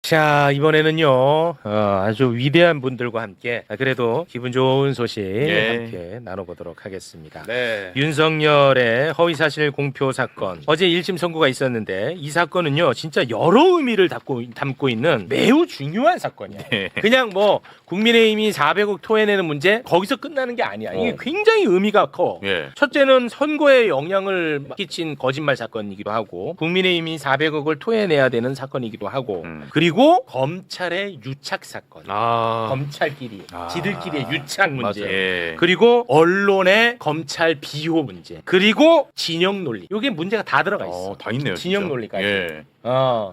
자, 이번에는요, 아주 위대한 분들과 함께, 그래도 기분 좋은 소식 함께 나눠보도록 하겠습니다. 네. 윤석열의 허위사실 공표 사건. 어제 1심 선고가 있었는데, 이 사건은요, 진짜 여러 의미를 담고 있는 매우 중요한 사건이야. 그냥 뭐, 국민의힘이 400억 토해내는 문제, 거기서 끝나는 게 아니야. 이게 굉장히 의미가 커. 첫째는 선거에 영향을 끼친 거짓말 사건이기도 하고, 국민의힘이 400억을 토해내야 되는 사건이기도 하고, 그리고 검찰의 유착 사건. 검찰끼리, 지들끼리의 유착 문제. 그리고 언론의 검찰 비호 문제. 그리고 진영 논리. 이게 문제가 다 들어가 있어. 다 있네요. 진영 진짜. 논리까지.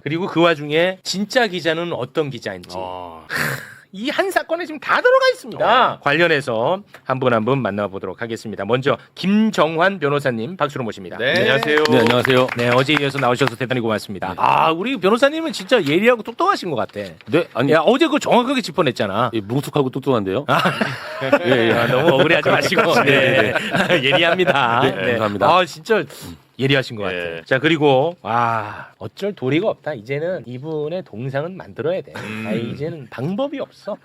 그리고 그 와중에 진짜 기자는 어떤 기자인지. 이 한 사건에 지금 다 들어가 있습니다. 관련해서 한 분 한 분 만나보도록 하겠습니다. 먼저 김정환 변호사님 박수로 모십니다. 네. 안녕하세요. 네, 안녕하세요. 네, 어제 이어서 나오셔서 대단히 고맙습니다. 우리 변호사님은 진짜 예리하고 똑똑하신 것 같아. 네, 아니, 야, 어제 그거 정확하게 짚어냈잖아. 뭉툭하고 똑똑한데요. 너무 억울해하지 마시고. 네. 예리합니다. 네, 감사합니다. 진짜 예리하신 것 같아요. 자, 그리고 어쩔 도리가 없다. 이제는 이분의 동상은 만들어야 돼. 이제는 방법이 없어.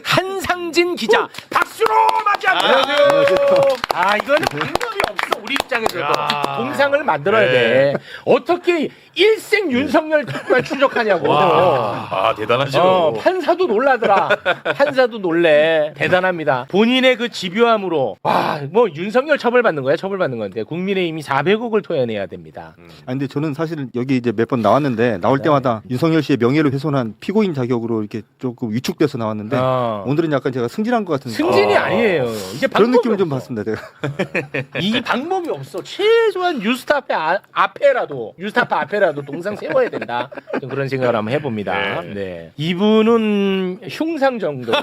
한상진 기자 박수로 맞이합니다. 이거는 방법이 없어. 우리 입장에서도 동상을 만들어야 돼. 어떻게 일생 윤석열만 추적하냐고. 대단하죠. 판사도 놀라더라. 판사도 놀래. 대단합니다. 본인의 그 집요함으로 뭐 윤석열 처벌받는 거야. 처벌받는 건데 국민의힘이 400억을 토해내야 됩니다. 근데 저는 사실은 여기 이제 몇 번 나왔는데 나올 때마다 윤석열 씨의 명예를 훼손한 피고인 자격으로 이렇게 조금 위축돼서 나왔는데 오늘은 약간 제가 승진한 것 같은 승진이 아니에요. 이제 그런 느낌을 좀 없어. 받습니다. 제가. 이 방법이 없어. 최소한 뉴스타파 앞에라도 동상 세워야 된다. 좀 그런 생각을 한번 해봅니다. 네. 이분은 흉상 정도.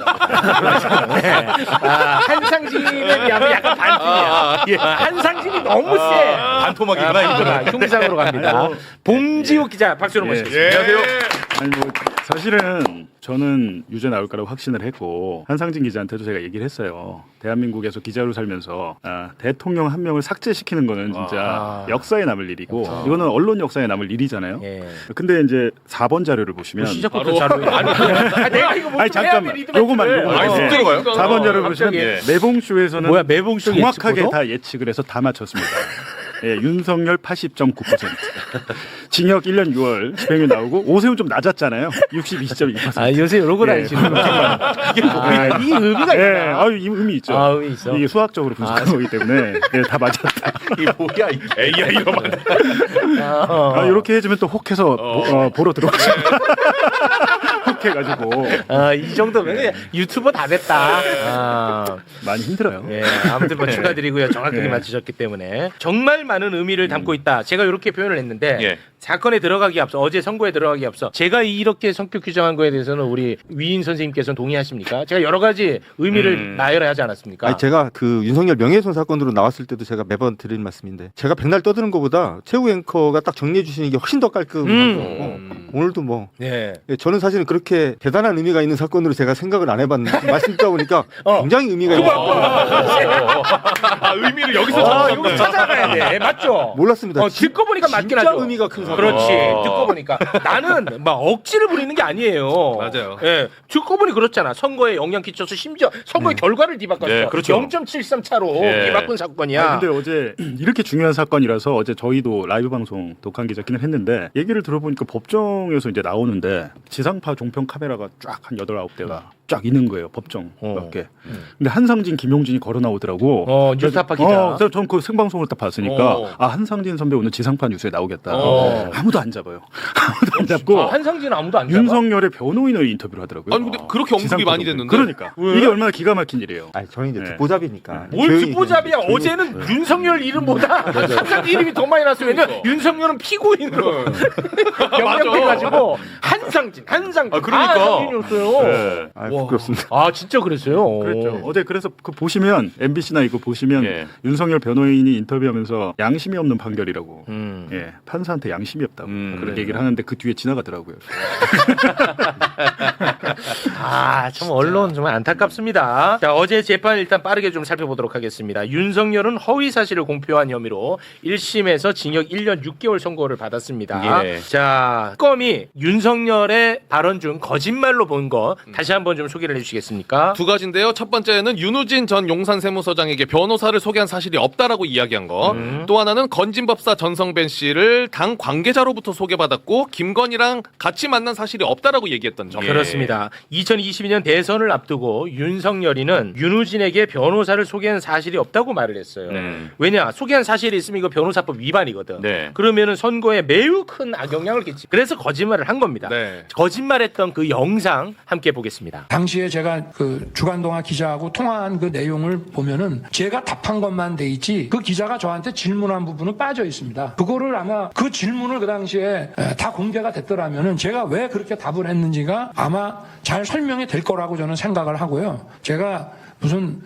한상진에 비하면 약간 반쯤이야. 한상진이 너무 세. 반토막이구나. 흉상으로 갑니다. 봉지욱 기자 박수로 모시겠습니다. 안녕하세요. 아니 뭐 사실은 저는 유죄 나올 거라고 확신을 했고 한상진 기자한테도 제가 얘기를 했어요. 대한민국에서 기자로 살면서 대통령 한 명을 삭제시키는 거는 진짜 역사에 남을 일이고 이거는 언론 역사에 남을 일이잖아요. 근데 이제 4번 자료를 보시면 시작부터 자료. 내가 이거 못 잠깐만 요거만 쑥 들어가요? 4번 자료를 보시면 매봉쇼에서는 뭐야, 매봉쇼 정확하게 예측보도? 다 예측을 해서 다 맞췄습니다. 윤석열 80.9%, 징역 1년 6월, 집행유예 나오고 오세훈 좀 낮았잖아요. 62.2%. 요새 이러고 다니시는 거야. 이 의미가 있다. 이 의미 있죠. 의미 있어. 이게 수학적으로 분석한 거기 때문에 다 맞았다. 이게 뭐야? AI로 만든. 이렇게 해주면 또 혹해서 보러 들어오죠. 혹해가지고 이 정도면 유튜버 다 됐다. 많이 힘들어요. 아무튼 뭐 축하드리고요. 정확하게 맞추셨기 때문에 정말 많은 의미를 담고 있다. 제가 이렇게 표현을 했는데 사건에 들어가기 앞서 어제 선고에 들어가기 앞서 제가 이렇게 성격 규정한 거에 대해서는 우리 위인 선생님께서는 동의하십니까? 제가 여러 가지 의미를 나열하지 않았습니까? 아니, 제가 그 윤석열 명예훼손 사건으로 나왔을 때도 제가 매번 드린 말씀인데 제가 백날 떠드는 것보다 최후 앵커가 딱 정리해 주시는 게 훨씬 더 깔끔한 거고 오늘도 뭐 저는 사실은 그렇게 대단한 의미가 있는 사건으로 제가 생각을 안 해봤는데 말씀 듣다 보니까 굉장히 의미가 있는 의미를 여기서 여기 찾아가야 돼. 맞죠? 몰랐습니다. 듣고 보니까 맞긴 진짜 하죠. 의미가 큰 사건. 그렇지. 듣고 보니까 나는 막 억지를 부리는 게 아니에요. 맞아요. 듣고 보니 그렇잖아. 선거에 영향 끼쳐서 심지어 선거의 결과를 뒤바꿨어. 네, 그렇죠. 0.73 차로 뒤바꾼 사건이야. 근데 어제 이렇게 중요한 사건이라서 어제 저희도 라이브 방송 독한 기자끼는 했는데 얘기를 들어보니까 법정에서 이제 나오는데 지상파 종편 카메라가 쫙 한 8, 9대가 쫙 있는 거예요. 법정 밖에. 근데 한상진, 김용진이 걸어 나오더라고. 뉴스타파 기자. 그래서 저는 그 생방송을 딱 봤으니까 한상진 선배 오늘 지상파 뉴스에 나오겠다. 아무도 안 잡아요. 아무도 안 잡고 한상진은 아무도 안 잡아. 윤석열의 변호인을 인터뷰를 하더라고요. 아니 근데 그렇게 언급이 지상파 많이 종편. 됐는데. 그러니까 이게 얼마나 기가 막힌 일이에요. 아니 저희 이제 듣보잡이니까. 뭘 듣보잡이야. 어제는 윤석열 이름보다 한상진 이름이 더 많이 났어요. 왜냐면 윤석열은 피고인으로 명명돼가지고 한상진. 그러니까. 한상진이었어요. 부끄럽습니다. 진짜 그랬어요. 그렇죠. 어제 그래서 그 보시면 MBC나 이거 보시면 윤석열 변호인이 인터뷰하면서 양심이 없는 판결이라고. 판사한테 양심이 없다고 그런 얘기를 하는데 그 뒤에 지나가더라고요. 참 언론 정말 안타깝습니다. 자, 어제 재판 일단 빠르게 좀 살펴보도록 하겠습니다. 윤석열은 허위 사실을 공표한 혐의로 1심에서 징역 1년 6개월 선고를 받았습니다. 예. 자, 특검이 윤석열의 발언 중 거짓말로 본 거 다시 한번 좀 소개를 해주시겠습니까? 두 가지인데요. 첫 번째는 윤우진 전 용산 세무서장에게 변호사를 소개한 사실이 없다라고 이야기한 거. 또 하나는 건진법사 전성벤 씨를 당 관계자로부터 소개받았고 김건희랑 같이 만난 사실이 없다라고 얘기했던 점. 그렇습니다. 2022년 대선을 앞두고 윤석열이는 윤우진에게 변호사를 소개한 사실이 없다고 말을 했어요. 왜냐? 소개한 사실이 있으면 이거 변호사법 위반이거든. 네. 그러면은 선거에 매우 큰 악영향을 끼치. 그래서 거짓말을 한 겁니다. 네. 거짓말했던 그 영상 함께 보겠습니다. 당시에 제가 그 주간동아 기자하고 통화한 그 내용을 보면은 제가 답한 것만 돼 있지 그 기자가 저한테 질문한 부분은 빠져 있습니다. 그거를 아마 그 질문을 그 당시에 다 공개가 됐더라면은 제가 왜 그렇게 답을 했는지가 아마 잘 설명이 될 거라고 저는 생각을 하고요. 제가 무슨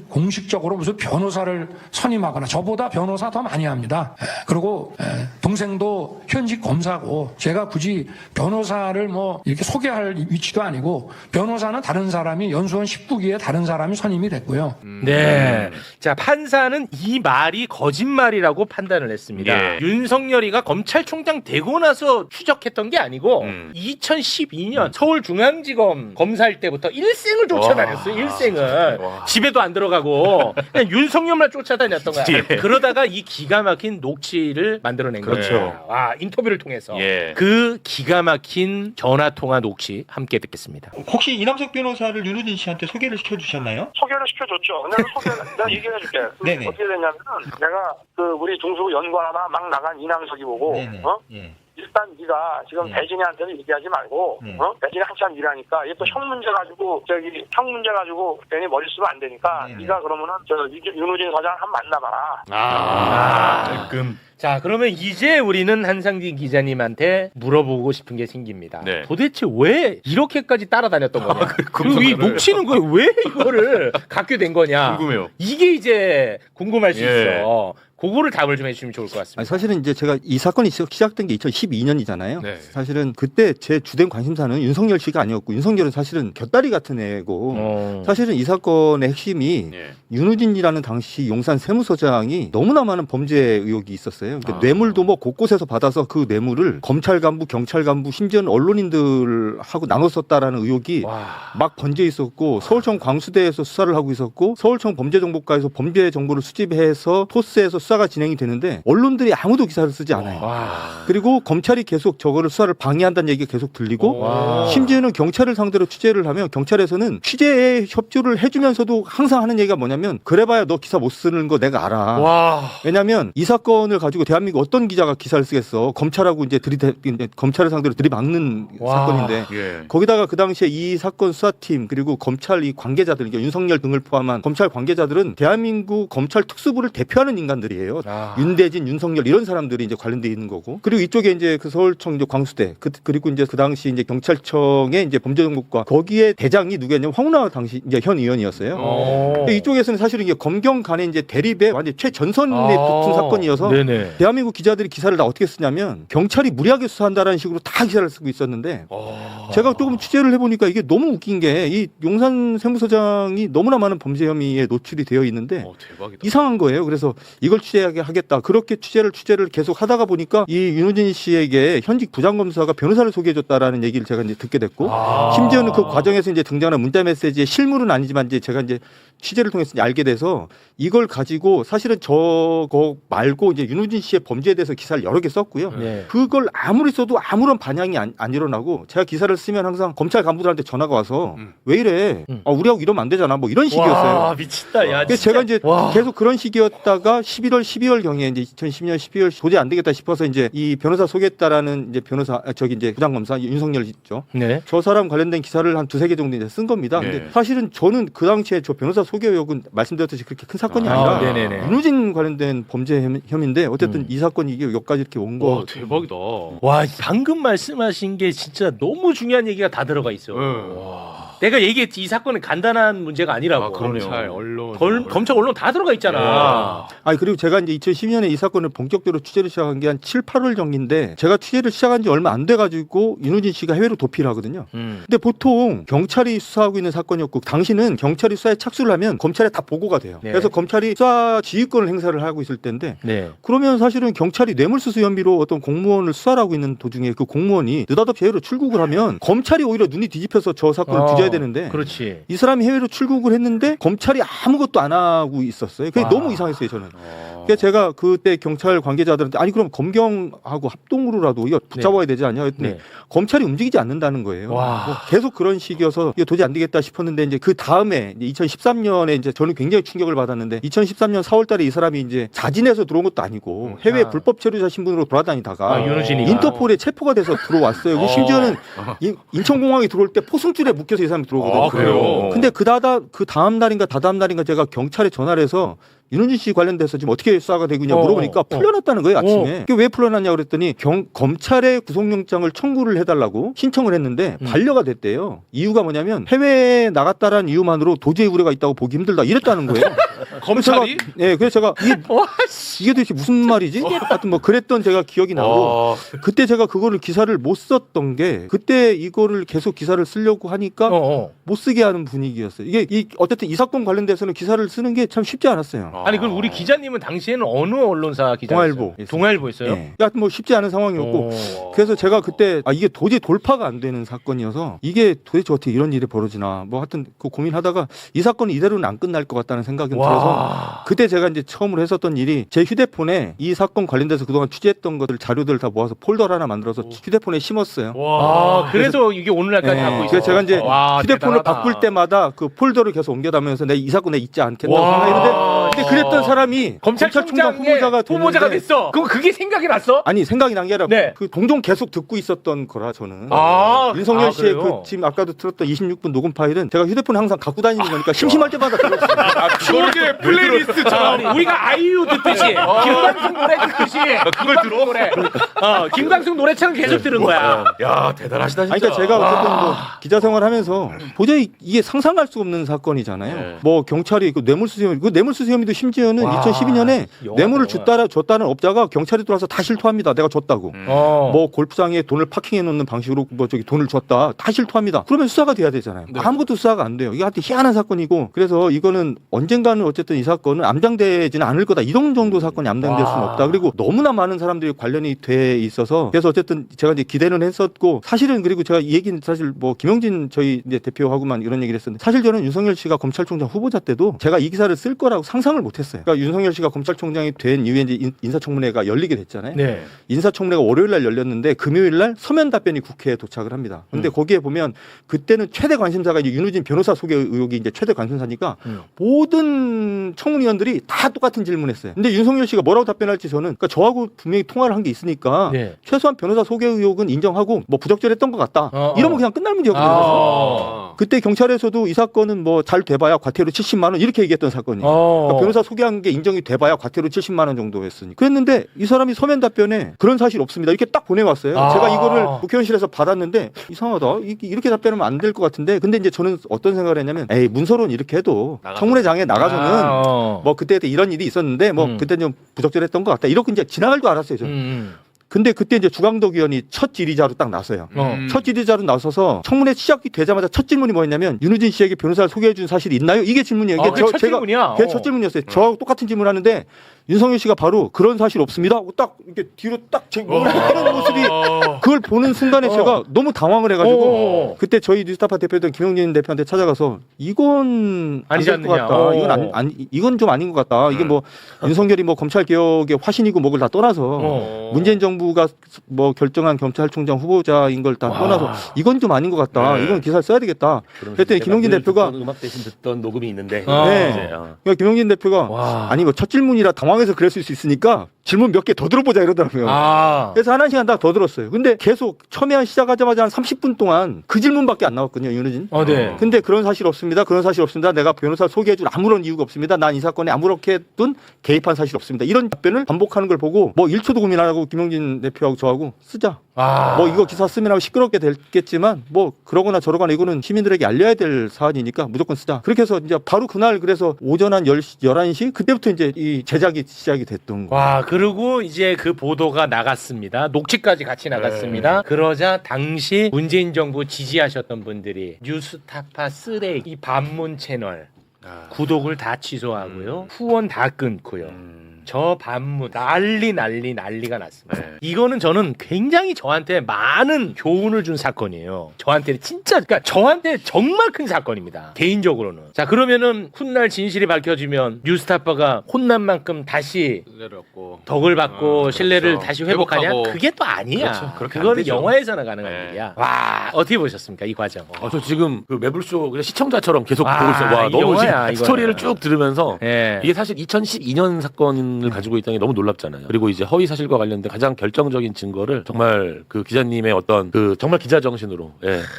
공식적으로 무슨 변호사를 선임하거나 저보다 변호사 더 많이 합니다. 그리고 동생도 현직 검사고 제가 굳이 변호사를 뭐 이렇게 소개할 위치도 아니고 변호사는 다른 사람이 연수원 19기에 다른 사람이 선임이 됐고요. 네. 자, 판사는 이 말이 거짓말이라고 판단을 했습니다. 예. 윤석열이가 검찰총장 되고 나서 추적했던 게 아니고 2012년 서울중앙지검 검사일 때부터 일생을 쫓아다녔어요. 일생을. 집에도 안 들어가고 그냥 윤석열만 쫓아다녔던 거야. 예. 그러다가 이 기가 막힌 녹취를 만들어낸 그렇죠. 거예요. 와, 인터뷰를 통해서. 예. 그 기가 막힌 전화통화 녹취 함께 듣겠습니다. 혹시 이남석 변호사를 윤우진 씨한테 소개를 시켜주셨나요? 소개를 시켜줬죠. 내가 얘기해줄게. 네네. 어떻게 됐냐면 내가 그 우리 중수 연구하나 막 나간 이남석이 보고 네네. 예. 일단 네가 지금 배진이한테는 얘기하지 말고 배진이 한참 일하니까 얘 또 형 문제 가지고 형 문제 가지고 괜히 머리 쓰면 안 되니까 네가 그러면은 윤우진 서장 한번 만나봐라. 자, 그러면 이제 우리는 한상진 기자님한테 물어보고 싶은 게 생깁니다. 네. 도대체 왜 이렇게까지 따라다녔던 거냐? 그리고 이 녹취는 거에 왜 이거를 갖게 된 거냐? 궁금해요. 이게 이제 궁금할 수 예. 있어. 그거를 답을 좀 해주시면 좋을 것 같습니다. 아니, 사실은 이제 제가 이 사건이 시작된 게 2012년이잖아요. 네. 사실은 그때 제 주된 관심사는 윤석열 씨가 아니었고 윤석열은 사실은 곁다리 같은 애고 사실은 이 사건의 핵심이 예. 윤우진이라는 당시 용산 세무서장이 너무나 많은 범죄 의혹이 있었어요. 그러니까 뇌물도 뭐 곳곳에서 받아서 그 뇌물을 검찰 간부, 경찰 간부, 심지어는 언론인들하고 나눠 썼다라는 의혹이 막 번져 있었고 서울청 광수대에서 수사를 하고 있었고 서울청 범죄정보과에서 범죄 정보를 수집해서 토스에서 수사가 진행이 되는데 언론들이 아무도 기사를 쓰지 않아요. 그리고 검찰이 계속 저거를 수사를 방해한다는 얘기가 계속 들리고 심지어는 경찰을 상대로 취재를 하면 경찰에서는 취재에 협조를 해주면서도 항상 하는 얘기가 뭐냐면 그래봐야 너 기사 못 쓰는 거 내가 알아. 왜냐하면 이 사건을 가지고 대한민국 어떤 기자가 기사를 쓰겠어. 검찰하고 이제 검찰을 상대로 들이막는 사건인데 예. 거기다가 그 당시에 이 사건 수사팀 그리고 검찰 이 관계자들 그러니까 윤석열 등을 포함한 검찰 관계자들은 대한민국 검찰 특수부를 대표하는 인간들이에요. 윤대진, 윤석열 이런 사람들이 이제 관련돼 있는 거고. 그리고 이쪽에 이제 그 서울청 이제 광수대 그리고 이제 그 당시 이제 경찰청의 이제 범죄정보과 거기에 대장이 누구였냐면 황운하 당시 이제 현 의원이었어요. 근데 이쪽에서는 사실은 이게 검경 간의 이제 대립에 완전 최전선에 붙은 사건이어서 네네. 대한민국 기자들이 기사를 다 어떻게 쓰냐면 경찰이 무리하게 수사한다라는 식으로 다 기사를 쓰고 있었는데 제가 조금 취재를 해보니까 이게 너무 웃긴 게 이 용산 세무서장이 너무나 많은 범죄 혐의에 노출이 되어 있는데 대박이다. 이상한 거예요. 그래서 이걸 취재하겠다. 그렇게 취재를 계속 하다가 보니까 이 윤우진 씨에게 현직 부장검사가 변호사를 소개해줬다라는 얘기를 제가 이제 듣게 됐고 심지어는 그 과정에서 이제 등장하는 문자 메시지의 실물은 아니지만 이제 제가 이제 취재를 통해서 이제 알게 돼서 이걸 가지고 사실은 저거 말고 이제 윤우진 씨의 범죄에 대해서 기사를 여러 개 썼고요. 네. 그걸 아무리 써도 아무런 반향이 안 일어나고 제가 기사를 쓰면 항상 검찰 간부들한테 전화가 와서 왜 이래? 우리하고 이러면 안 되잖아. 뭐 이런 식이었어요. 와, 미친다. 야, 그래서 진짜. 제가 이제 계속 그런 식이었다가 11월 경에 이제 2010년 12월 도저히 안 되겠다 싶어서 이제 이 변호사 소개했다라는 이제 이제 부장검사 윤석열 있죠. 네. 저 사람 관련된 기사를 한 2-3개 정도 이제 쓴 겁니다. 네. 근데 사실은 저는 그 당시에 저 변호사 소개 의혹은 말씀드렸듯이 그렇게 큰 사건이 아니라 네네네. 윤우진 관련된 범죄 혐의인데 어쨌든 이 사건이 이게 여기까지 이렇게 온 거. 와 대박이다. 와, 방금 말씀하신 게 진짜 너무 중요한 얘기가 다 들어가 있어. 내가 얘기했지 이 사건은 간단한 문제가 아니라고. 검찰, 언론, 검찰, 언론 다 들어가 있잖아. 아니 그리고 제가 이제 2012년에 이 사건을 본격적으로 취재를 시작한 게 한 7, 8월 전인데 제가 취재를 시작한 지 얼마 안 돼가지고 윤호진 씨가 해외로 도피를 하거든요. 근데 보통 경찰이 수사하고 있는 사건이었고 당시는 경찰이 수사에 착수를 하면 검찰에 다 보고가 돼요. 네. 그래서 검찰이 수사 지휘권을 행사를 하고 있을 때인데 네. 그러면 사실은 경찰이 뇌물수수 혐의로 어떤 공무원을 수사를 하고 있는 도중에 그 공무원이 느닷없이 해외로 출국을 하면 검찰이 오히려 눈이 뒤집혀서 저 사건을 뒤져야 되는데 그렇지. 이 사람이 해외로 출국을 했는데 검찰이 아무것도 안 하고 있었어요. 그게 와. 너무 이상했어요, 저는. 그래서 제가 그때 경찰 관계자들한테 아니 그럼 검경하고 합동으로라도 이거 붙잡아야 되지 않냐 했더니 네. 검찰이 움직이지 않는다는 거예요. 와. 뭐 계속 그런 식이어서 이거 도저히 안 되겠다 싶었는데 이제 그 다음에 2013년에 이제 저는 굉장히 충격을 받았는데 2013년 4월달에 이 사람이 이제 자진해서 들어온 것도 아니고 해외 아. 불법 체류자 신분으로 돌아다니다가 윤호진이가. 인터폴에 체포가 돼서 들어왔어요. 그 심지어는 인천공항에 들어올 때 포승줄에 묶여서 이 사람이 들어오거든요. 아, 그래요? 근데 그 다음 날인가 다다음 날인가 제가 경찰에 전화를 해서 윤호진 씨 관련돼서 지금 어떻게 수사가 되고 있냐 물어보니까 풀려났다는 거예요, 아침에. 그게 왜 풀려났냐 그랬더니 검찰에 구속영장을 청구를 해달라고 신청을 했는데 반려가 됐대요. 이유가 뭐냐면 해외에 나갔다라는 이유만으로 도저히 우려가 있다고 보기 힘들다 이랬다는 거예요. 검찰이? 그래서 제가 이게 도대체 무슨 말이지? 하여튼 뭐 그랬던 제가 기억이 나고 그때 제가 그거를 기사를 못 썼던 게 그때 이거를 계속 기사를 쓰려고 하니까 못 쓰게 하는 분위기였어요. 이게 어쨌든 이 사건 관련돼서는 기사를 쓰는 게 참 쉽지 않았어요. 아니 그럼 우리 기자님은 당시에는 어느 언론사 기자였어요? 동아일보. 동아일보였어요? 네. 하여튼 뭐 쉽지 않은 상황이었고 그래서 제가 그때 이게 도저히 돌파가 안 되는 사건이어서 이게 도대체 어떻게 이런 일이 벌어지나 뭐 하여튼 그 고민하다가 이 사건은 이대로는 안 끝날 것 같다는 생각이 들어서 그때 제가 이제 처음으로 했었던 일이 제 휴대폰에 이 사건 관련돼서 그동안 취재했던 것들 자료들을 다 모아서 폴더를 하나 만들어서 휴대폰에 심었어요. 그래서 이게 오늘날까지 갖고 있어요. 그래서 제가 이제 휴대폰을 대단하다. 바꿀 때마다 그 폴더를 계속 옮겨다면서 내가 이 사건에 잊지 않겠다고 생각했는데 근데 그랬던 사람이 검찰총장 후보자가 됐어. 그럼 그게 생각이 났어? 아니 생각이 난 게 아니라 네. 그 동종 계속 듣고 있었던 거라 저는 윤석열 씨의 그래요? 그 지금 아까도 들었던 26분 녹음 파일은 제가 휴대폰에 항상 갖고 다니는 거니까 심심할 때마다 들었어요. 추억의 플레이리스트처럼. 우리가 아이유 듣듯이 김광석 노래 듣듯이 그걸 들어? 노래. 김광석 노래처럼 계속 들은 거야. 야 대단하시다 진짜. 아니, 그러니까 제가 어쨌든 뭐 기자 생활하면서 도저히 이게 상상할 수 없는 사건이잖아요. 뭐 경찰이 그 뇌물수수 혐의, 그 뇌물수수 혐의도 심지어는 2012년에 뇌물을 줬다는 업자가 경찰이 들어와서 다 실토합니다. 내가 줬다고. 뭐 골프장에 돈을 파킹해 놓는 방식으로 뭐 저기 돈을 줬다. 다 실토합니다. 그러면 수사가 돼야 되잖아요. 아무것도 수사가 안 돼요. 이게 하여튼 희한한 사건이고 그래서 이거는 언젠가는 어쨌든 이 사건은 암장되지는 않을 거다. 이런 정도 사건이 암장될 수는 없다. 그리고 너무나 많은 사람들이 관련이 돼 있어서 그래서 어쨌든 제가 이제 기대는 했었고 사실은 그리고 제가 이 얘기는 사실 뭐 김영진 저희 이제 대표하고만 이런 얘기를 했었는데 사실 저는 윤석열 씨가 검찰총장 후보자 때도 제가 이 기사를 쓸 거라고 상상을 못했어요. 그러니까 윤석열 씨가 검찰총장이 된 이후에 이제 인사청문회가 열리게 됐잖아요. 네. 인사청문회가 월요일 날 열렸는데 금요일 날 서면 답변이 국회에 도착을 합니다. 근데 거기에 보면 그때는 최대 관심사가 이제 윤우진 변호사 소개 의혹이 이제 최대 관심사니까 모든 청문위원들이 다 똑같은 질문했어요. 근데 윤석열 씨가 뭐라고 답변할지 저는 그러니까 저하고 분명히 통화를 한 게 있으니까 최소한 변호사 소개 의혹은 인정하고 뭐 부적절했던 것 같다. 이러면 그냥 끝날 문제였거든요. 그때 경찰에서도 이 사건은 뭐 잘 돼봐야 과태료 70만 원 이렇게 얘기했던 사건이에요. 그러니까 변호사 소개한 게 인정이 돼봐야 과태료 70만 원 정도 했으니. 그랬는데 이 사람이 서면 답변에 그런 사실 없습니다. 이렇게 딱 보내왔어요. 제가 이거를 국회의원실에서 받았는데 이상하다. 이렇게 답변하면 안 될 것 같은데. 근데 이제 저는 어떤 생각을 했냐면 에이 문서론 이렇게 해도 청문회장에 나가서는 뭐 그때 이런 일이 있었는데 뭐 그때 좀 부적절했던 것 같다. 이렇게 이제 지나갈 줄 알았어요. 저는. 근데 그때 이제 주광덕 의원이 첫 질의자로 딱 나서요. 첫 질의자로 나서서 청문회 시작이 되자마자 첫 질문이 뭐였냐면 윤우진 씨에게 변호사를 소개해 준 사실이 있나요? 이게 질문이에요. 이게 첫 질문이야. 그게 첫 질문이었어요. 저하고 똑같은 질문을 하는데 윤석열 씨가 바로 그런 사실 없습니다 하고 딱 이렇게 뒤로 딱 제 몸을 빼는 모습이 그걸 보는 순간에 제가 너무 당황을 해가지고 그때 저희 뉴스타파 대표였던 김영진 대표한테 찾아가서 이건 아니지 안 될 것 같다. 이건 좀 아닌 것 같다. 이게 뭐 윤석열이 뭐 검찰 개혁의 화신이고 뭐를 다 떠나서 문재인 정부가 뭐 결정한 검찰총장 후보자인 걸 다 떠나서 이건 좀 아닌 것 같다. 이건 기사를 써야 되겠다. 그랬더니 김영진 대표가 음악 대신 듣던 녹음이 있는데 그러니까 김영진 대표가 아니 뭐 첫 질문이라 당황해서 그랬을 수 있으니까 질문 몇 개 더 들어보자 이러더라고요. 그래서 1시간 딱 더 들었어요. 근데 계속 첨예한 시작하자마자 한 30분 동안 그 질문밖에 안 나왔거든요, 윤호진. 네. 근데 그런 사실 없습니다. 그런 사실 없습니다. 내가 변호사 소개해줄 아무런 이유가 없습니다. 난 이 사건에 아무렇게든 개입한 사실 없습니다. 이런 답변을 반복하는 걸 보고 뭐 1초도 고민 안 하고 김용진 대표하고 저하고 쓰자. 뭐 이거 기사 쓰면 하고 시끄럽게 됐겠지만 뭐 그러거나 저러거나 이거는 시민들에게 알려야 될 사안이니까 무조건 쓰자. 그렇게 해서 이제 바로 그날 그래서 오전 한 10시, 11시 그때부터 이제 이 제작이 시작이 됐던 거예요. 와, 그리고 이제 그 보도가 나갔습니다. 녹취까지 같이 나갔습니다. 그러자 당시 문재인 정부 지지하셨던 분들이 뉴스타파 쓰레기 이 반문 채널 구독을 다 취소하고요. 후원 다 끊고요. 저 반문 난리가 났습니다. 이거는 저는 굉장히 저한테 많은 교훈을 준 사건이에요. 저한테 진짜 그러니까 저한테 정말 큰 사건입니다. 개인적으로는. 자, 그러면은 훗날 진실이 밝혀지면 뉴스타파가 혼난 만큼 다시 내렸고 덕을 받고 신뢰를 그렇죠. 다시 회복하냐? 회복하고. 그게 또 아니야. 그렇죠. 그렇게 안 그거는 되죠. 영화에서나 가능한 일이야. 와, 어떻게 보셨습니까? 이 과정. 저 지금 그 매불쇼 그냥 시청자처럼 계속 와, 보고 있어요. 와, 이 너무 영화야, 지금 이거는. 스토리를 쭉 들으면서 예. 이게 사실 2012년 사건을 가지고 있다는 게 너무 놀랍잖아요. 그리고 이제 허위 사실과 관련된 가장 결정적인 증거를 정말 그 기자님의 어떤 그 정말 기자 정신으로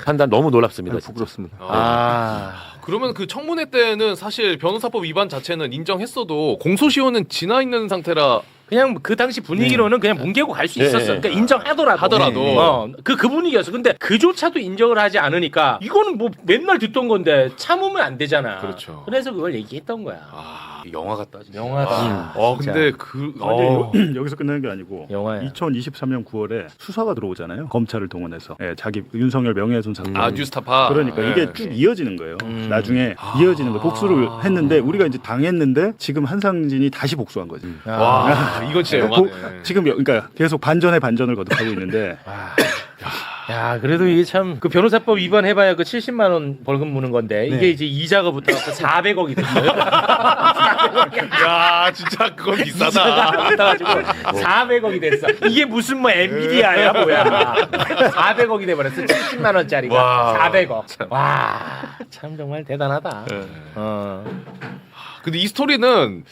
판단 너무 놀랍습니다. 진짜. 부끄럽습니다. 그러면 그 청문회 때는 사실 변호사법 위반 자체는 인정했어도 공소시효는 지나 있는 상태라 그냥 그 당시 분위기로는 그냥 뭉개고 갈 수 있었어. 그러니까 인정하더라도. 그 분위기였어. 근데 그조차도 인정을 하지 않으니까 이거는 뭐 맨날 듣던 건데 참으면 안 되잖아. 그렇죠. 그래서 그걸 얘기했던 거야. 영화 같다. 진짜. 영화다. 진짜. 근데 여기서 끝나는 게 아니고 영화야. 2023년 9월에 수사가 들어오잖아요. 검찰을 동원해서 자기 윤석열 명예훼손 사건. 뉴스타파. 그러니까 이게 쭉 이어지는 거예요. 나중에 이어지는 거 복수를 했는데 우리가 이제 당했는데 지금 한상진이 다시 복수한 거지. 와, 이건 진짜 영화네. 지금 그러니까 계속 반전에 반전을 거듭하고 있는데. 야, 그래도 이게 참 그 변호사법 위반해봐야 그 70만 원 벌금 무는 건데 이게 이제 이자가 붙어갖고 400억이 됐어요. 야, 진짜 그건 비싸다. 이자가 붙어가지고 400억이 됐어. 이게 무슨 뭐 엔비디아야 뭐야. 400억이 돼버렸어. 70만 원짜리가 400억. 와, 참 정말 대단하다. 근데 이 스토리는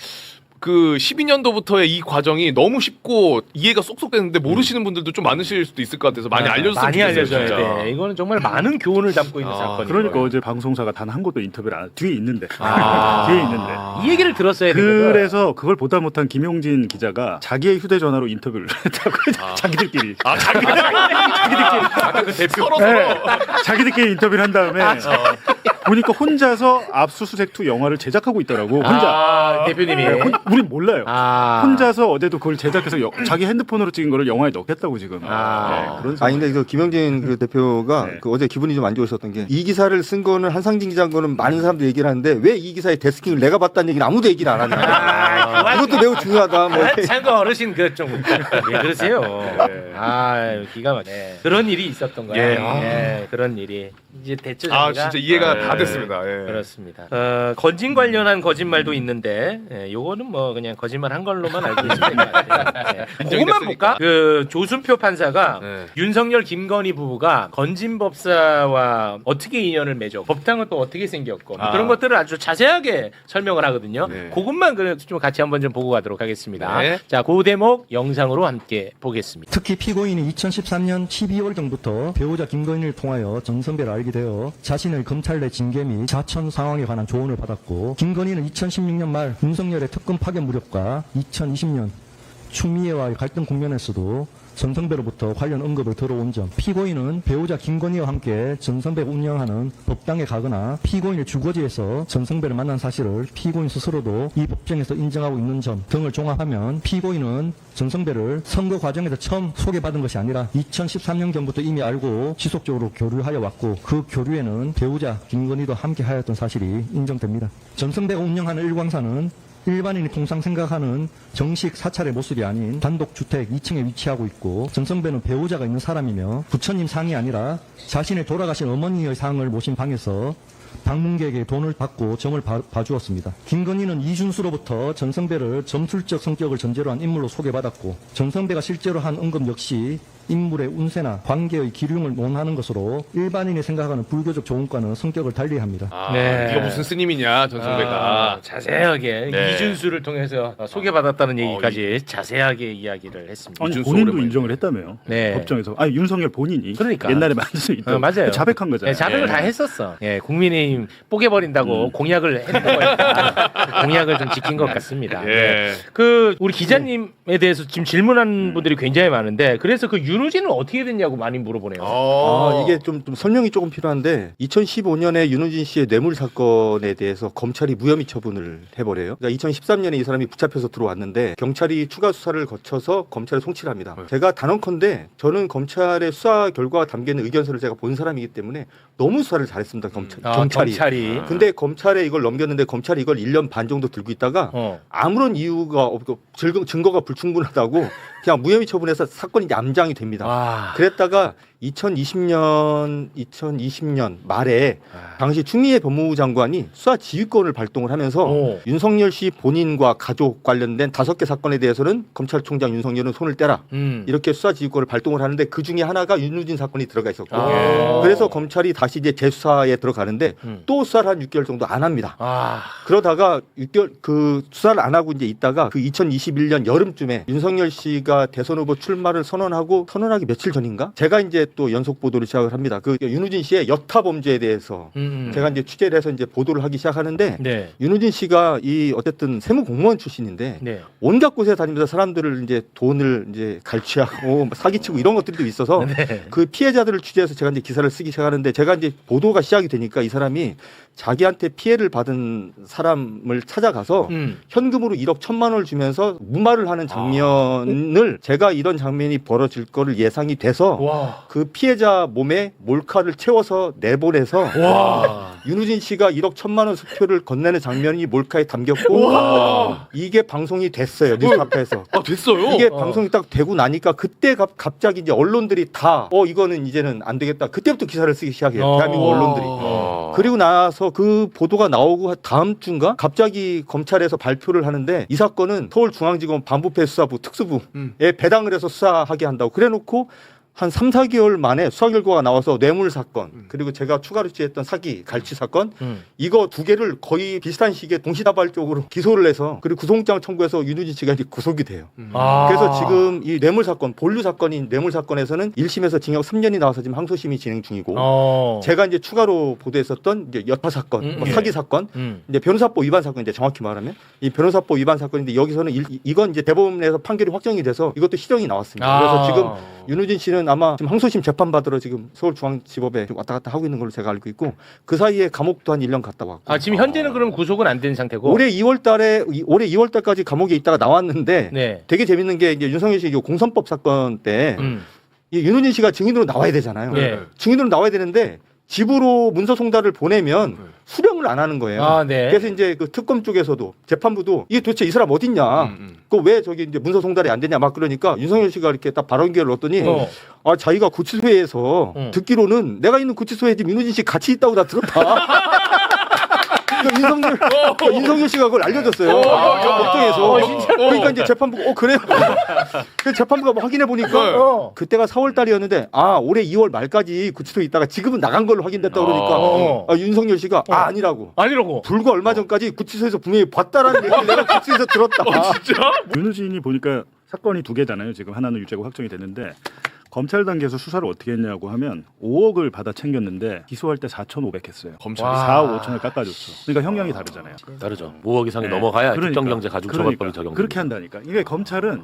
그 12년도부터의 이 과정이 너무 쉽고 이해가 쏙쏙 되는데 모르시는 분들도 좀 많으실 수도 있을 것 같아서 많이 알려줬으면 많이 좋겠어요. 알려줘야 진짜. 돼. 이거는 정말 많은 교훈을 담고 있는 사건이에요. 그러니까 어제 방송사가 단 한 곳도 인터뷰를 안 뒤에 있는데. 뒤에 있는데. 이 얘기를 들었어야 되거든. 그래서 그걸 보다 못한 김용진 기자가 자기의 휴대전화로 인터뷰를 했다고 자기들끼리. 아까 그 대표 자기들끼리 인터뷰를 한 다음에 보니까 혼자서 압수수색 2 영화를 제작하고 있더라고. 혼자. 대표님이. 우린 몰라요. 혼자서 어제도 그걸 제작해서 자기 핸드폰으로 찍은 거를 영화에 넣겠다고 지금. 그런 근데 그 김영진 그 대표가 그 어제 기분이 좀 안 좋으셨던 게 이 기사를 쓴 거는 한상진 기자인 거는 많은 사람들이 얘기를 하는데 왜 이 기사의 데스킹을 내가 봤다는 얘기는 아무도 얘기를 안 하냐. 이것도 매우 중요하다. 뭐 이렇게. 참고 어르신 좀 왜 그러세요? 기가 막히네. 그런 일이 있었던 거야. 그런 일이 이제 됐죠. 진짜 이해가 다 됐습니다. 그렇습니다. 건진 관련한 거짓말도 있는데 요거는 뭐 그냥 거짓말 한 걸로만 알고 있으면 될 것 같아요. 그것만 볼까? 그 조순표 판사가 윤석열 김건희 부부가 건진 법사와 어떻게 인연을 맺어 법당은 또 어떻게 생겼고 그런 것들을 아주 자세하게 설명을 하거든요. 그것만 좀 같이 한번 좀 보고 가도록 하겠습니다. 자, 그 대목 영상으로 함께 보겠습니다. 특히 피고인이 2013년 12월 전부터 배우자 김건희를 통하여 정선배를 알게 되어 자신의 검찰 내 징계 및 자천 상황에 관한 조언을 받았고, 김건희는 2016년 말 윤석열의 특검 파견 무렵과 2020년 추미애와의 갈등 국면에서도 전선배로부터 관련 언급을 들어온 점, 피고인은 배우자 김건희와 함께 전선배가 운영하는 법당에 가거나 피고인의 주거지에서 전선배를 만난 사실을 피고인 스스로도 이 법정에서 인정하고 있는 점 등을 종합하면 피고인은 전선배를 선거 과정에서 처음 소개받은 것이 아니라 2013년 전부터 이미 알고 지속적으로 교류하여 왔고, 그 교류에는 배우자 김건희도 함께 하였던 사실이 인정됩니다. 전선배가 운영하는 일광사는 일반인이 통상 생각하는 정식 사찰의 모습이 아닌 단독 주택 2층에 위치하고 있고, 전선배는 배우자가 있는 사람이며 부처님 상이 아니라 자신의 돌아가신 어머니의 상을 모신 방에서 방문객에게 돈을 받고 점을 봐주었습니다. 김건희는 이준수로부터 전선배를 점술적 성격을 전제로 한 인물로 소개받았고, 전선배가 실제로 한 언급 역시 인물의 운세나 관계의 기륭을 논하는 것으로 일반인이 생각하는 불교적 조언과는 성격을 달리합니다. 네가 무슨 스님이냐 전성배가. 자세하게 네. 이준수를 통해서 소개받았다는 얘기까지 자세하게 이야기를 했습니다. 아니, 이준수 본인도 오랜만이네. 인정을 했다며요. 네. 법정에서. 아니 윤석열 본인이 그러니까. 옛날에 만든 수 있다. 맞아요. 자백한 거잖아요. 네, 자백을 예. 다 했었어. 예, 국민의힘 뽀개버린다고 공약을 했던 거예요. 공약을 좀 지킨 것 같습니다. 예. 네. 그 우리 기자님에 대해서 지금 질문하는 분들이 굉장히 많은데 그래서 그 윤우진은 어떻게 됐냐고 많이 물어보네요. 이게 좀 설명이 조금 필요한데 2015년에 윤우진 씨의 뇌물 사건에 대해서 검찰이 무혐의 처분을 해버려요. 그러니까 2013년에 이 사람이 붙잡혀서 들어왔는데 경찰이 추가 수사를 거쳐서 검찰에 송치를 합니다. 제가 단언컨대 저는 검찰의 수사 결과가 담겨 있는 의견서를 제가 본 사람이기 때문에 너무 수사를 잘했습니다. 경찰이. 근데 검찰에 이걸 넘겼는데 검찰이 이걸 1년 반 정도 들고 있다가 아무런 이유가 없고 증거가 불충분하다고 그냥 무혐의 처분해서 사건이 암장이 됩니다. 그랬다가 2020년 말에 당시 추미애 법무부 장관이 수사 지휘권을 발동을 하면서 윤석열 씨 본인과 가족 관련된 5개 사건에 대해서는 검찰총장 윤석열은 손을 떼라 이렇게 수사 지휘권을 발동을 하는데 그 중에 하나가 윤우진 사건이 들어가 있었고 그래서 검찰이 다시 이제 재수사에 들어가는데 또 수사를 한 6개월 정도 안 합니다. 그러다가 6개월 그 수사를 안 하고 이제 있다가 그 2021년 여름쯤에 윤석열 씨가 대선 후보 출마를 선언하기 며칠 전인가 제가 이제 또 연속 보도를 시작을 합니다. 그 윤우진 씨의 여타 범죄에 대해서 제가 이제 취재를 해서 이제 보도를 하기 시작하는데 윤우진 씨가 이 어쨌든 세무 공무원 출신인데 온갖 곳에 다니면서 사람들을 이제 돈을 이제 갈취하고 사기치고 이런 것들이 또 있어서 그 피해자들을 취재해서 제가 이제 기사를 쓰기 시작하는데 제가 이제 보도가 시작이 되니까 이 사람이 자기한테 피해를 받은 사람을 찾아가서 현금으로 1억 1천만 원을 주면서 무마를 하는 장면을 제가 이런 장면이 벌어질 거를 예상이 돼서 그 피해자 몸에 몰카를 채워서 내보내서 윤우진 씨가 1억 1천만 원 수표를 건네는 장면이 몰카에 담겼고 이게 방송이 됐어요. 뉴스타파에서. 됐어요? 이게 방송이 딱 되고 나니까 그때 갑자기 이제 언론들이 다 이거는 이제는 안 되겠다. 그때부터 기사를 쓰기 시작해요. 대한민국 언론들이. 그리고 나서 그 보도가 나오고 다음 주인가 갑자기 검찰에서 발표를 하는데 이 사건은 서울중앙지검 반부패 수사부 특수부에 배당을 해서 수사하게 한다고 그래놓고 한 3, 4개월 만에 수사 결과가 나와서 뇌물 사건 그리고 제가 추가로 취재했던 사기 갈취 사건 이거 2개를 거의 비슷한 시기에 동시다발적으로 기소를 해서 그리고 구속영장 청구해서 윤우진 씨가 이제 구속이 돼요. 그래서 지금 이 뇌물 사건 본류 사건인 뇌물 사건에서는 1심에서 징역 3년이 나와서 지금 항소심이 진행 중이고 제가 이제 추가로 보도했었던 이제 여타 사건, 사기 사건, 이제 변호사법 위반 사건인데 정확히 말하면 이 변호사법 위반 사건인데 여기서는 이건 이제 대법원에서 판결이 확정이 돼서 이것도 실형이 나왔습니다. 그래서 지금 윤우진 씨는 아마 지금 항소심 재판 받으러 지금 서울중앙지법에 왔다 갔다 하고 있는 걸로 제가 알고 있고 그 사이에 감옥도 한 1년 갔다 왔고. 지금 현재는 그럼 구속은 안 된 상태고. 올해 2월달까지 감옥에 있다가 나왔는데 되게 재밌는 게 이제 윤석열 씨 공선법 사건 때 이 윤우진 씨가 증인으로 나와야 되잖아요. 증인으로 나와야 되는데 집으로 문서 송달을 보내면 수령을 안 하는 거예요. 그래서 이제 그 특검 쪽에서도 재판부도 이게 도대체 이 사람 어딨냐? 그 왜 저기 이제 문서 송달이 안 되냐? 막 그러니까 윤석열 씨가 이렇게 딱 발언 기회를 얻더니 자기가 구치소에서 듣기로는 내가 있는 구치소에 지금 윤우진 씨 같이 있다고 다 들었다. 윤석열 씨가 그걸 알려줬어요. 법정에서. 그러니까 이제 재판부가 그래요. 그래서 재판부가 뭐 확인해 보니까 그때가 4월 달이었는데 올해 2월 말까지 구치소에 있다가 지금은 나간 걸로 확인됐다 그러니까 윤석열 씨가 아니라고. 불과 얼마 전까지 구치소에서 분명히 봤다라는 얘기를 내가 구치소에서 들었다. 진짜? 윤우진이 보니까 사건이 2개잖아요. 지금 하나는 유죄고 확정이 됐는데 검찰 단계에서 수사를 어떻게 했냐고 하면 5억을 받아 챙겼는데 기소할 때 4,500 했어요. 검찰이 4억 5천을 깎아줬어. 그러니까 형량이 다르잖아요. 다르죠. 5억 이상이 넘어가야 특정경제 가중처벌법이 적용. 그렇게 한다니까. 이게 검찰은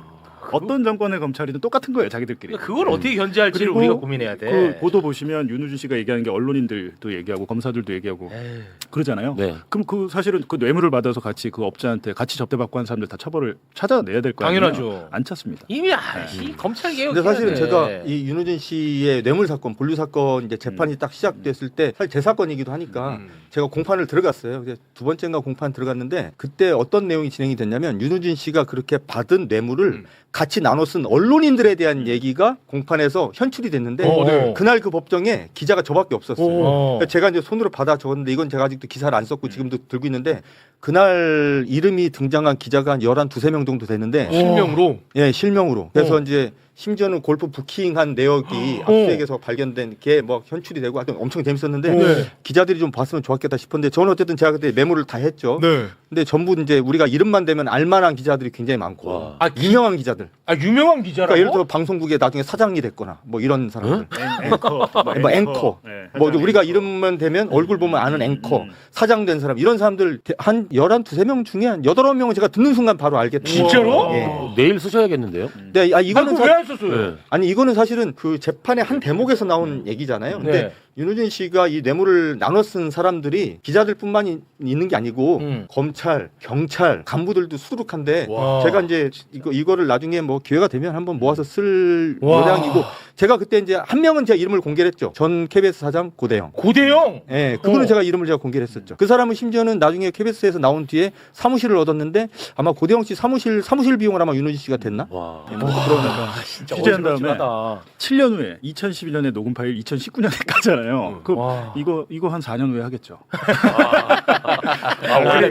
어떤 정권의 검찰이든 똑같은 거예요, 자기들끼리. 그걸 어떻게 견제할지를 우리가 고민해야 돼. 그 보도 보시면 윤우진 씨가 얘기하는 게 언론인들도 얘기하고 검사들도 얘기하고 그러잖아요. 그럼 그 사실은 그 뇌물을 받아서 같이 그 업자한테 같이 접대받고 한 사람들 다 처벌을 찾아내야 될 거 아니에요? 당연하죠. 안 찾습니다. 이미 검찰 개혁. 근데 사실은 제가 이 윤우진 씨의 뇌물 사건, 본류 사건 이제 재판이 딱 시작됐을 때 사실 제 사건이기도 하니까 제가 공판을 들어갔어요. 두 번째인가 공판 들어갔는데 그때 어떤 내용이 진행이 됐냐면 윤우진 씨가 그렇게 받은 뇌물을 같이 나눠 쓴 언론인들에 대한 얘기가 공판에서 현출이 됐는데 그날 그 법정에 기자가 저밖에 없었어요. 그러니까 제가 이제 손으로 받아 적었는데 이건 제가 아직도 기사를 안 썼고 지금도 들고 있는데 그날 이름이 등장한 기자가 한 11, 2, 3명 정도 되는데 실명으로? 예, 실명으로. 그래서 이제 심지어는 골프 부킹한 내역이 압수수색에서 발견된 게 뭐 현출이 되고 하여튼 엄청 재밌었는데 기자들이 좀 봤으면 좋았겠다 싶었는데 저는 어쨌든 제가 그때 메모를 다 했죠. 근데 전부 이제 우리가 이름만 대면 알만한 기자들이 굉장히 많고 유명한 기자들. 유명한 기자라고? 그러니까 예를 들어 방송국에 나중에 사장이 됐거나 뭐 이런 사람들. 앵커. 뭐 우리가 이름만 대면 얼굴 보면 아는 앵커, 사장 된 사람 이런 사람들 한 11, 2명 중에 한 8, 9명은 제가 듣는 순간 바로 알겠다. 진짜로? 내일 쓰셔야겠는데요? 네, 이거는 왜 안 썼어요? 아니 이거는 사실은 그 재판의 한 대목에서 나온 얘기잖아요. 근데 윤호진 씨가 이 뇌물을 나눠 쓴 사람들이 기자들뿐만 있는 게 아니고 검찰, 경찰, 간부들도 수두룩한데 제가 이제 이거를 나중에 뭐 기회가 되면 한번 모아서 쓸 모양이고 제가 그때 이제 한 명은 제가 이름을 공개했죠. 전 KBS 사장 고대영. 고대영? 네, 그분은 제가 이름을 제가 공개했었죠. 그 사람은 심지어는 나중에 KBS에서 나온 뒤에 사무실을 얻었는데 아마 고대영 씨 사무실 비용을 아마 윤호진 씨가 됐나? 진짜 취재한 다음에 어지럽지마다. 7년 후에 2011년에 녹음 파일 2019년에 까잖아요. 그 이거 한 4년 후에 하겠죠.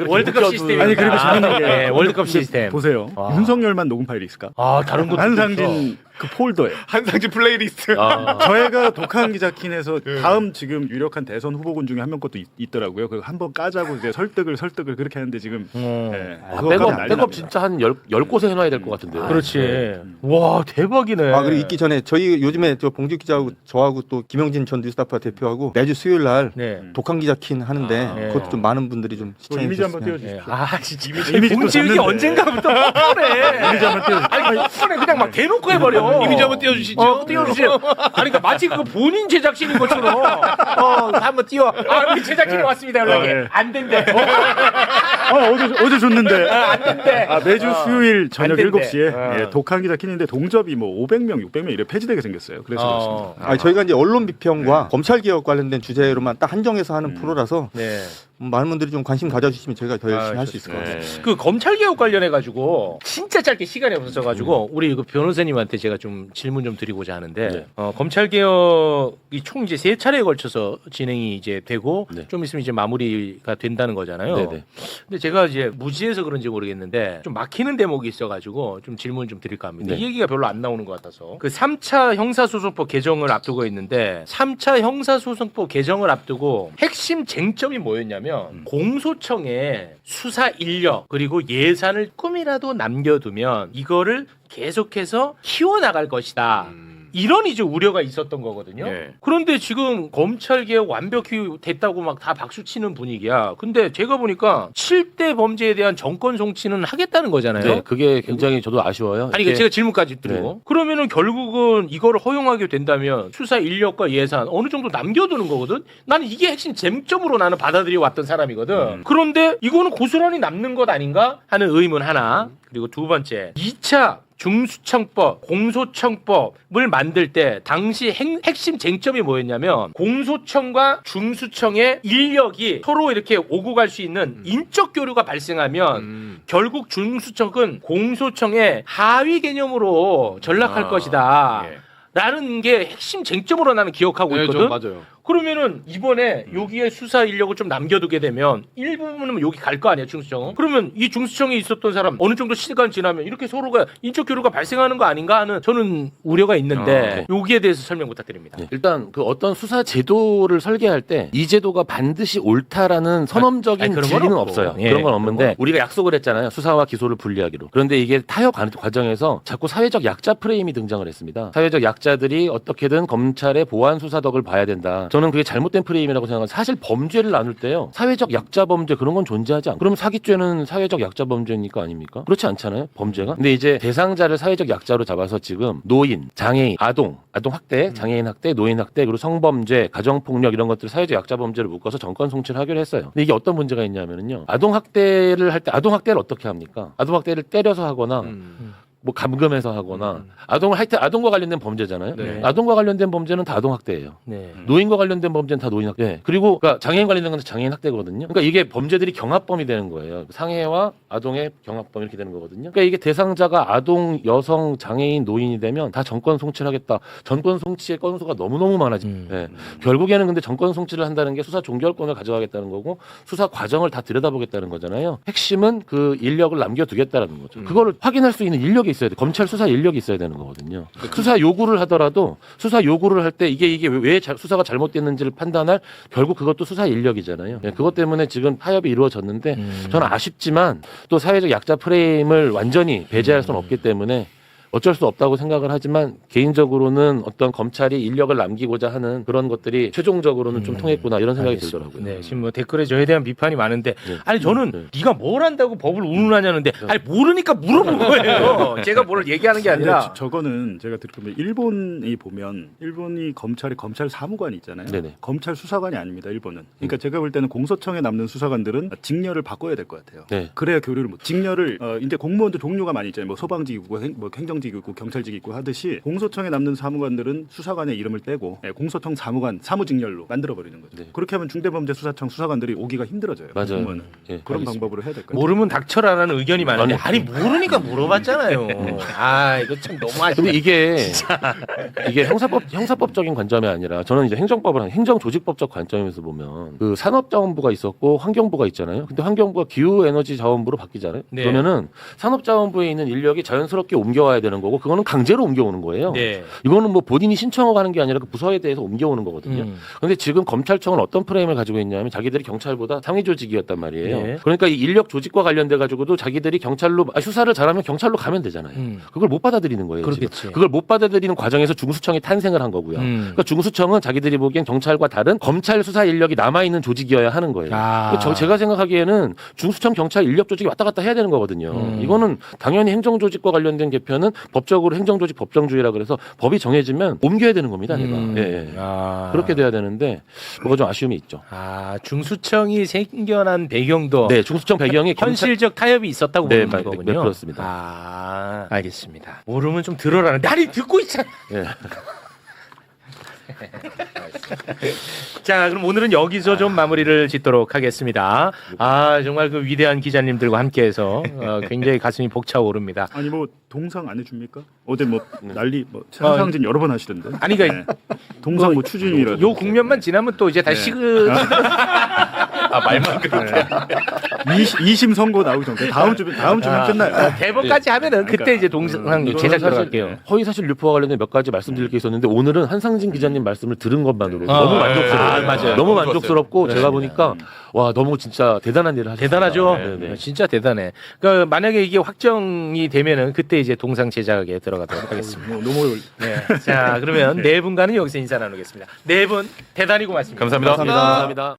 월드컵 시스템. 아니 그리고 재밌는 게 월드컵 시스템. 보세요. 윤석열만 녹음 파일이 있을까? 다른 것도 한상진 그 폴더에 한상진 플레이리스트. 저희가 독한 기자킨에서 다음 지금 유력한 대선 후보군 중에 한 명 것도 있더라고요. 그 한번 까자고 이제 설득을 그렇게 하는데 지금 백업 진짜 한 10곳에 해놔야 될 것 같은데요. 그렇지. 와 대박이네. 그리고 있기 전에 저희 요즘에 저 봉주 기자하고 저하고 또 김영진 전 뉴스타파 대표하고 매주 수요일 날 독한 기자 킨 하는데 그것도 좀 많은 분들이 좀 시청해 이미지 한번 주셨으면. 띄워주십시오. 진짜 봉지욱이 언젠가부터 뻔해. 이미지 한번 띄워주십시오. 아니 뻔해 그냥 막 대놓고 해버려. 이미지 한번 띄워주시죠. 띄워주세요. 아니 그러니까 마치 그 본인 제작진인 것처럼 한번 띄워. 우리 제작진이 왔습니다 연락이. 안 된대. 어제 줬는데 안 된대. 매주 수요일 저녁 안 된대. 7시에 독한 기자 키는데 동접이 뭐 500명, 600명 이래 폐지되게 생겼어요. 그래서 그렇습니다. 저희가 이제 언론 비평과 검찰 개혁 관련된 주제로만 딱 한정해서 하는 프로라서 많은 분들이 좀 관심 가져주시면 저희가 더 열심히 할 수 있을 것 같아요. 그 검찰 개혁 관련해 가지고 진짜 짧게 시간이 없어져 가지고 우리 그 변호사님한테 제가 좀 질문 좀 드리고자 하는데 검찰 개혁이 총 이제 3차례에 걸쳐서 진행이 이제 되고 좀 있으면 이제 마무리가 된다는 거잖아요. 근데 제가 이제 무지해서 그런지 모르겠는데 좀 막히는 대목이 있어 가지고 좀 질문 좀 드릴까 합니다. 이 얘기가 별로 안 나오는 것 같아서 그 3차 형사소송법 개정을 앞두고 있는데 3차 형사소송법 개정을 앞두고 핵심 쟁점이 뭐였냐면 공소청에 수사 인력 그리고 예산을 조금이라도 남겨두면 이거를 계속해서 키워나갈 것이다. 이런 이제 우려가 있었던 거거든요. 그런데 지금 검찰 개혁 완벽히 됐다고 막 다 박수 치는 분위기야. 근데 제가 보니까 7대 범죄에 대한 정권 송치는 하겠다는 거잖아요. 네, 그게 굉장히 저도 아쉬워요. 아니 제가 질문까지 드리고 그러면은 결국은 이거를 허용하게 된다면 수사 인력과 예산 어느 정도 남겨두는 거거든. 나는 이게 핵심 쟁점으로 나는 받아들여 왔던 사람이거든. 그런데 이거는 고스란히 남는 것 아닌가 하는 의문 하나. 그리고 두 번째 2차 중수청법, 공소청법을 만들 때 당시 핵심 쟁점이 뭐였냐면 공소청과 중수청의 인력이 서로 이렇게 오고 갈 수 있는 인적 교류가 발생하면 결국 중수청은 공소청의 하위 개념으로 전락할 것이다. 라는 게 핵심 쟁점으로 나는 기억하고 있거든. 맞아요. 그러면은 이번에 여기에 수사 인력을 좀 남겨두게 되면 일부분은 여기 갈 거 아니야 중수청은. 그러면 이 중수청에 있었던 사람 어느 정도 시간 지나면 이렇게 서로가 인적 교류가 발생하는 거 아닌가 하는 저는 우려가 있는데 여기에 대해서 설명 부탁드립니다. 일단 그 어떤 수사 제도를 설계할 때 이 제도가 반드시 옳다라는 선언적인 그런 건 진리는 없고. 없어요. 그런 건 없는데 우리가 약속을 했잖아요. 수사와 기소를 분리하기로. 그런데 이게 타협 과정에서 자꾸 사회적 약자 프레임이 등장을 했습니다. 사회적 약자들이 어떻게든 검찰의 보안 수사덕을 봐야 된다. 저는 그게 잘못된 프레임이라고 생각하는 사실 범죄를 나눌 때요. 사회적 약자 범죄 그런 건 존재하지 않고 그럼 사기죄는 사회적 약자 범죄니까 아닙니까? 그렇지 않잖아요. 범죄가. 근데 이제 대상자를 사회적 약자로 잡아서 지금 노인, 장애인, 아동 학대, 장애인 학대, 노인 학대 그리고 성범죄, 가정폭력 이런 것들을 사회적 약자 범죄를 묶어서 정권 송치를 하기로 했어요. 근데 이게 어떤 문제가 있냐면요. 아동 학대를 할 때 아동 학대를 어떻게 합니까? 아동 학대를 때려서 하거나 뭐 감금해서 하거나 아동과 관련된 범죄잖아요. 아동과 관련된 범죄는 다 아동 학대예요. 노인과 관련된 범죄는 다 노인 학대. 그리고 그러니까 장애인 관련된 건 장애인 학대거든요. 그러니까 이게 범죄들이 경합범이 되는 거예요. 상해와 아동의 경합범 이렇게 되는 거거든요. 그러니까 이게 대상자가 아동, 여성, 장애인, 노인이 되면 다 정권 송치를 하겠다. 정권 송치의 건수가 너무너무 많아지. 결국에는 근데 정권 송치를 한다는 게 수사 종결권을 가져가겠다는 거고 수사 과정을 다 들여다보겠다는 거잖아요. 핵심은 그 인력을 남겨두겠다는 거죠. 그거를 확인할 수 있는 인력이 있어야 돼. 검찰 수사 인력이 있어야 되는 거거든요. 수사 요구를 하더라도 수사 요구를 할 때 이게 왜 수사가 잘못됐는지를 판단할 결국 그것도 수사 인력이잖아요. 예, 그것 때문에 지금 타협이 이루어졌는데 저는 아쉽지만 또 사회적 약자 프레임을 완전히 배제할 수는 없기 때문에 어쩔 수 없다고 생각을 하지만 개인적으로는 어떤 검찰이 인력을 남기고자 하는 그런 것들이 최종적으로는 좀 통했구나 이런 생각이 들더라고요. 네, 지금 뭐 댓글에 저에 대한 비판이 많은데 아니 저는 네가 뭘 한다고 법을 운운하냐는데 아니 모르니까 물어본 거예요. 제가 뭘 얘기하는 게 아니라 저거는 제가 들으면 일본이 보면 일본이 검찰 사무관이 있잖아요. 네네. 검찰 수사관이 아닙니다. 일본은. 그러니까 제가 볼 때는 공소청에 남는 수사관들은 직렬을 바꿔야 될 것 같아요. 네. 그래야 교류를 직렬을 이제 공무원도 종류가 많이 있잖아요. 뭐 소방직이고 뭐 행정직 있고 경찰직이 있고 하듯이 공소청에 남는 사무관들은 수사관의 이름을 빼고 공소청 사무관 사무직렬로 만들어 버리는 거죠. 네. 그렇게 하면 중대범죄수사청 수사관들이 오기가 힘들어져요. 맞아요. 예. 그런 방법으로 해야 될 거예요. 모르면 닥쳐라라는 의견이 많은데 아니 모르니까 물어봤잖아요. 아 이거 참 너무하지. 근데 이게 형사법적인 관점이 아니라 저는 이제 행정조직법적 관점에서 보면 그 산업자원부가 있었고 환경부가 있잖아요. 근데 환경부가 기후에너지자원부로 바뀌잖아요. 네. 그러면은 산업자원부에 있는 인력이 자연스럽게 옮겨와야 되는 거고 그거는 강제로 옮겨오는 거예요. 네. 이거는 뭐 본인이 신청하고 하는 게 아니라 그 부서에 대해서 옮겨오는 거거든요. 그런데 지금 검찰청은 어떤 프레임을 가지고 있냐면 자기들이 경찰보다 상위 조직이었단 말이에요. 네. 그러니까 이 인력 조직과 관련돼 가지고도 자기들이 경찰로 수사를 잘하면 경찰로 가면 되잖아요. 그걸 못 받아들이는 거예요. 그렇겠지. 지금. 그걸 못 받아들이는 과정에서 중수청이 탄생을 한 거고요. 그러니까 중수청은 자기들이 보기엔 경찰과 다른 검찰 수사 인력이 남아 있는 조직이어야 하는 거예요. 제가 생각하기에는 중수청 경찰 인력 조직이 왔다 갔다 해야 되는 거거든요. 이거는 당연히 행정조직과 관련된 개편은 법적으로 행정조직 법정주의라 그래서 법이 정해지면 옮겨야 되는 겁니다. 그렇게 돼야 되는데 뭐가 좀 아쉬움이 있죠. 중수청이 생겨난 배경도 네, 중수청 배경이 현실적 타협이 있었다고 네, 보는 거군요. 네, 그렇습니다. 알겠습니다. 모르면 좀 들어라는데 아니 듣고 있잖아. 네. 자, 그럼 오늘은 여기서 좀 마무리를 짓도록 하겠습니다. 정말 그 위대한 기자님들과 함께해서 굉장히 가슴이 벅차오릅니다. 아니 뭐 동상 안 해줍니까? 어제 뭐 난리 뭐 현상진 여러 번 하시던데. 아니 그러니까 동상 뭐 추진이라. 요 국면만 지나면 또 이제 다시 말만 그렇게. 2심 선고 나오기 전에 다음 주면 끝나요. 대법까지 하면은 그때 이제 동상 제작 들어갈게요. 허위사실 유포와 관련된 몇 가지 말씀드릴 게 있었는데 오늘은 한상진 기자님 말씀을 들은 것만으로 너무 만족스러워요. 맞아요. 너무 만족스럽고 제가 보니까 와 너무 진짜 대단한 일을 하셨어요. 대단하죠. 진짜 대단해. 그러니까 만약에 이게 확정이 되면은 그때 이제 동상 제작에 들어가도록 하겠습니다. 너무 자, 그러면 네 분과는 여기서 인사 나누겠습니다. 네 분 대단히 고맙습니다. 감사합니다. 감사합니다.